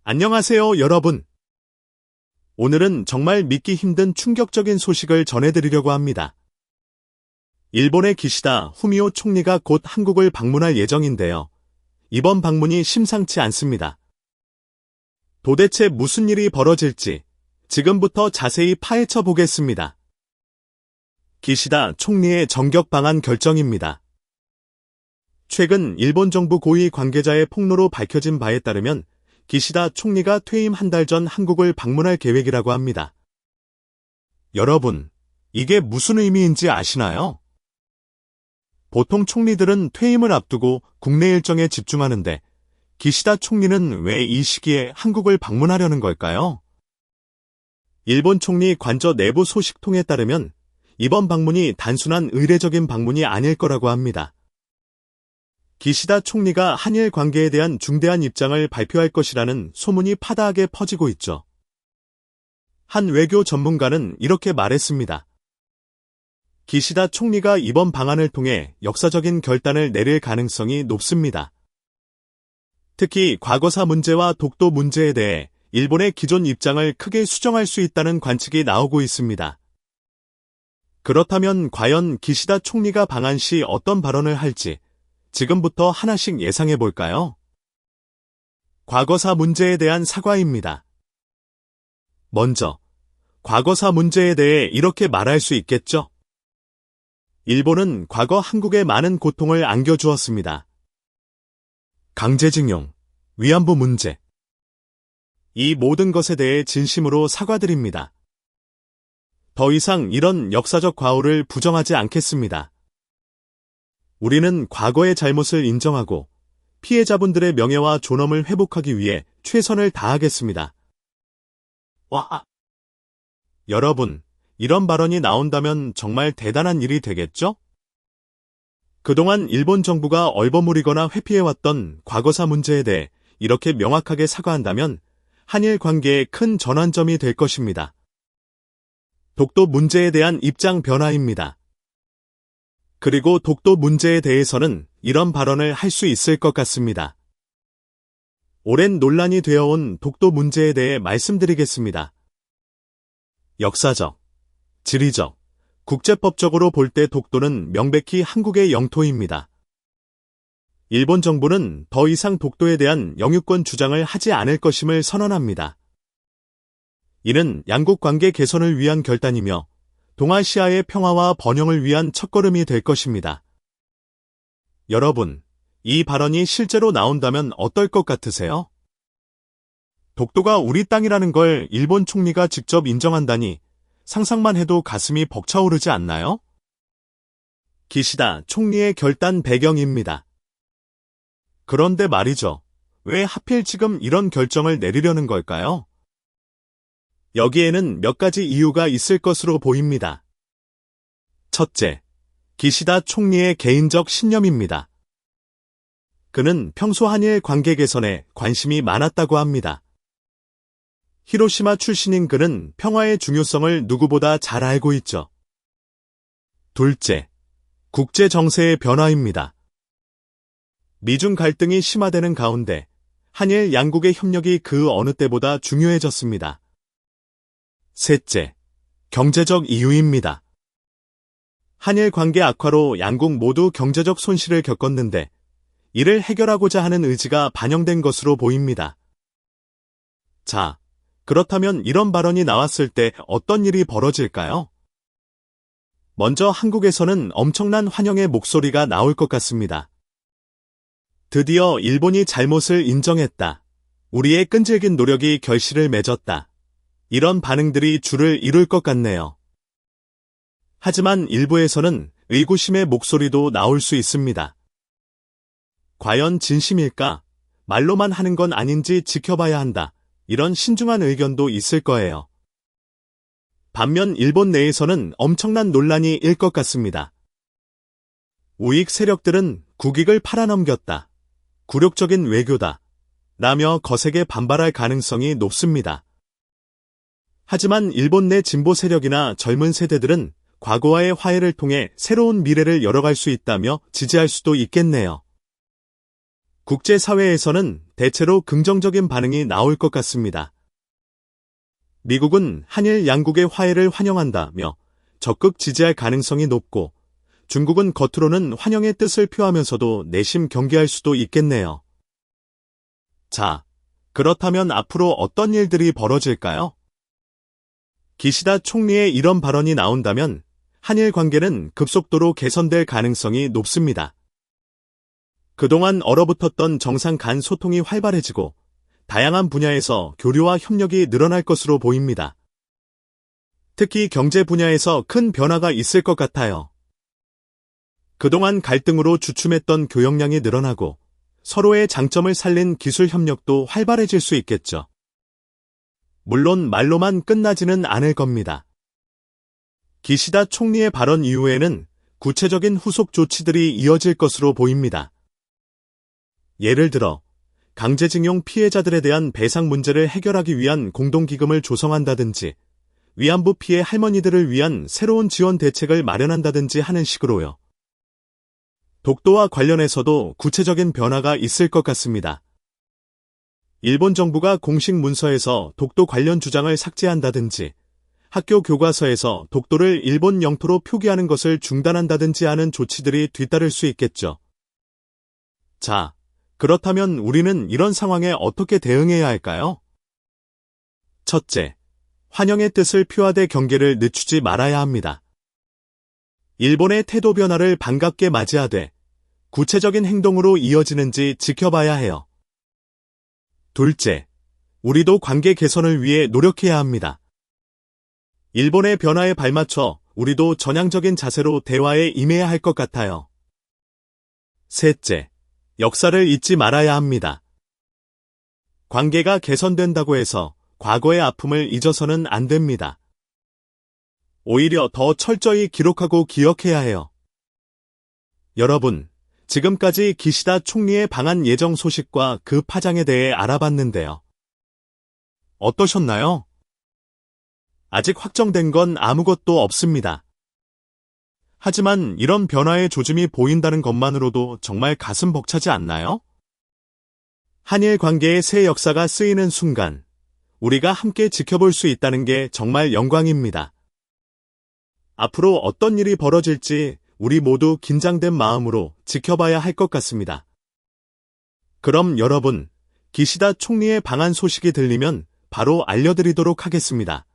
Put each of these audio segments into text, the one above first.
안녕하세요, 여러분. 오늘은 정말 믿기 힘든 충격적인 소식을 전해드리려고 합니다. 일본의 기시다 후미오 총리가 곧 한국을 방문할 예정인데요. 이번 방문이 심상치 않습니다. 도대체 무슨 일이 벌어질지 지금부터 자세히 파헤쳐 보겠습니다. 기시다 총리의 전격 방한 결정입니다. 최근 일본 정부 고위 관계자의 폭로로 밝혀진 바에 따르면 기시다 총리가 퇴임 한 달 전 한국을 방문할 계획이라고 합니다. 여러분, 이게 무슨 의미인지 아시나요? 보통 총리들은 퇴임을 앞두고 국내 일정에 집중하는데 기시다 총리는 왜 이 시기에 한국을 방문하려는 걸까요? 일본 총리 관저 내부 소식통에 따르면 이번 방문이 단순한 의례적인 방문이 아닐 거라고 합니다. 기시다 총리가 한일 관계에 대한 중대한 입장을 발표할 것이라는 소문이 파다하게 퍼지고 있죠. 한 외교 전문가는 이렇게 말했습니다. 기시다 총리가 이번 방안을 통해 역사적인 결단을 내릴 가능성이 높습니다. 특히 과거사 문제와 독도 문제에 대해 일본의 기존 입장을 크게 수정할 수 있다는 관측이 나오고 있습니다. 그렇다면 과연 기시다 총리가 방한 시 어떤 발언을 할지 지금부터 하나씩 예상해 볼까요? 과거사 문제에 대한 사과입니다. 먼저, 과거사 문제에 대해 이렇게 말할 수 있겠죠? 일본은 과거 한국에 많은 고통을 안겨주었습니다. 강제징용, 위안부 문제. 이 모든 것에 대해 진심으로 사과드립니다. 더 이상 이런 역사적 과오를 부정하지 않겠습니다. 우리는 과거의 잘못을 인정하고 피해자분들의 명예와 존엄을 회복하기 위해 최선을 다하겠습니다. 와! 여러분, 이런 발언이 나온다면 정말 대단한 일이 되겠죠? 그동안 일본 정부가 얼버무리거나 회피해왔던 과거사 문제에 대해 이렇게 명확하게 사과한다면 한일 관계에 큰 전환점이 될 것입니다. 독도 문제에 대한 입장 변화입니다. 그리고 독도 문제에 대해서는 이런 발언을 할 수 있을 것 같습니다. 오랜 논란이 되어온 독도 문제에 대해 말씀드리겠습니다. 역사적, 지리적, 국제법적으로 볼 때 독도는 명백히 한국의 영토입니다. 일본 정부는 더 이상 독도에 대한 영유권 주장을 하지 않을 것임을 선언합니다. 이는 양국 관계 개선을 위한 결단이며 동아시아의 평화와 번영을 위한 첫걸음이 될 것입니다. 여러분, 이 발언이 실제로 나온다면 어떨 것 같으세요? 독도가 우리 땅이라는 걸 일본 총리가 직접 인정한다니 상상만 해도 가슴이 벅차오르지 않나요? 기시다 총리의 결단 배경입니다. 그런데 말이죠. 왜 하필 지금 이런 결정을 내리려는 걸까요? 여기에는 몇 가지 이유가 있을 것으로 보입니다. 첫째, 기시다 총리의 개인적 신념입니다. 그는 평소 한일 관계 개선에 관심이 많았다고 합니다. 히로시마 출신인 그는 평화의 중요성을 누구보다 잘 알고 있죠. 둘째, 국제 정세의 변화입니다. 미중 갈등이 심화되는 가운데 한일 양국의 협력이 그 어느 때보다 중요해졌습니다. 셋째, 경제적 이유입니다. 한일 관계 악화로 양국 모두 경제적 손실을 겪었는데 이를 해결하고자 하는 의지가 반영된 것으로 보입니다. 자, 그렇다면 이런 발언이 나왔을 때 어떤 일이 벌어질까요? 먼저 한국에서는 엄청난 환영의 목소리가 나올 것 같습니다. 드디어 일본이 잘못을 인정했다. 우리의 끈질긴 노력이 결실을 맺었다. 이런 반응들이 줄을 이룰 것 같네요. 하지만 일부에서는 의구심의 목소리도 나올 수 있습니다. 과연 진심일까? 말로만 하는 건 아닌지 지켜봐야 한다. 이런 신중한 의견도 있을 거예요. 반면 일본 내에서는 엄청난 논란이 일 것 같습니다. 우익 세력들은 국익을 팔아넘겼다. 굴욕적인 외교다. 라며 거세게 반발할 가능성이 높습니다. 하지만 일본 내 진보 세력이나 젊은 세대들은 과거와의 화해를 통해 새로운 미래를 열어갈 수 있다며 지지할 수도 있겠네요. 국제사회에서는 대체로 긍정적인 반응이 나올 것 같습니다. 미국은 한일 양국의 화해를 환영한다며 적극 지지할 가능성이 높고, 중국은 겉으로는 환영의 뜻을 표하면서도 내심 경계할 수도 있겠네요. 자, 그렇다면 앞으로 어떤 일들이 벌어질까요? 기시다 총리의 이런 발언이 나온다면 한일 관계는 급속도로 개선될 가능성이 높습니다. 그동안 얼어붙었던 정상 간 소통이 활발해지고 다양한 분야에서 교류와 협력이 늘어날 것으로 보입니다. 특히 경제 분야에서 큰 변화가 있을 것 같아요. 그동안 갈등으로 주춤했던 교역량이 늘어나고 서로의 장점을 살린 기술 협력도 활발해질 수 있겠죠. 물론 말로만 끝나지는 않을 겁니다. 기시다 총리의 발언 이후에는 구체적인 후속 조치들이 이어질 것으로 보입니다. 예를 들어 강제징용 피해자들에 대한 배상 문제를 해결하기 위한 공동기금을 조성한다든지 위안부 피해 할머니들을 위한 새로운 지원 대책을 마련한다든지 하는 식으로요. 독도와 관련해서도 구체적인 변화가 있을 것 같습니다. 일본 정부가 공식 문서에서 독도 관련 주장을 삭제한다든지 학교 교과서에서 독도를 일본 영토로 표기하는 것을 중단한다든지 하는 조치들이 뒤따를 수 있겠죠. 자, 그렇다면 우리는 이런 상황에 어떻게 대응해야 할까요? 첫째, 환영의 뜻을 표하되 경계를 늦추지 말아야 합니다. 일본의 태도 변화를 반갑게 맞이하되 구체적인 행동으로 이어지는지 지켜봐야 해요. 둘째, 우리도 관계 개선을 위해 노력해야 합니다. 일본의 변화에 발맞춰 우리도 전향적인 자세로 대화에 임해야 할 것 같아요. 셋째, 역사를 잊지 말아야 합니다. 관계가 개선된다고 해서 과거의 아픔을 잊어서는 안 됩니다. 오히려 더 철저히 기록하고 기억해야 해요. 여러분, 지금까지 기시다 총리의 방한 예정 소식과 그 파장에 대해 알아봤는데요. 어떠셨나요? 아직 확정된 건 아무것도 없습니다. 하지만 이런 변화의 조짐이 보인다는 것만으로도 정말 가슴 벅차지 않나요? 한일 관계의 새 역사가 쓰이는 순간, 우리가 함께 지켜볼 수 있다는 게 정말 영광입니다. 앞으로 어떤 일이 벌어질지 우리 모두 긴장된 마음으로 지켜봐야 할 것 같습니다. 그럼 여러분, 기시다 총리의 방한 소식이 들리면 바로 알려드리도록 하겠습니다.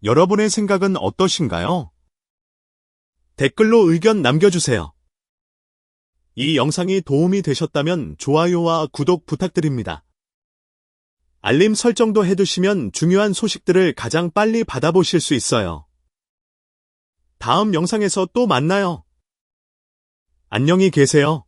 여러분의 생각은 어떠신가요? 댓글로 의견 남겨주세요. 이 영상이 도움이 되셨다면 좋아요와 구독 부탁드립니다. 알림 설정도 해두시면 중요한 소식들을 가장 빨리 받아보실 수 있어요. 다음 영상에서 또 만나요. 안녕히 계세요.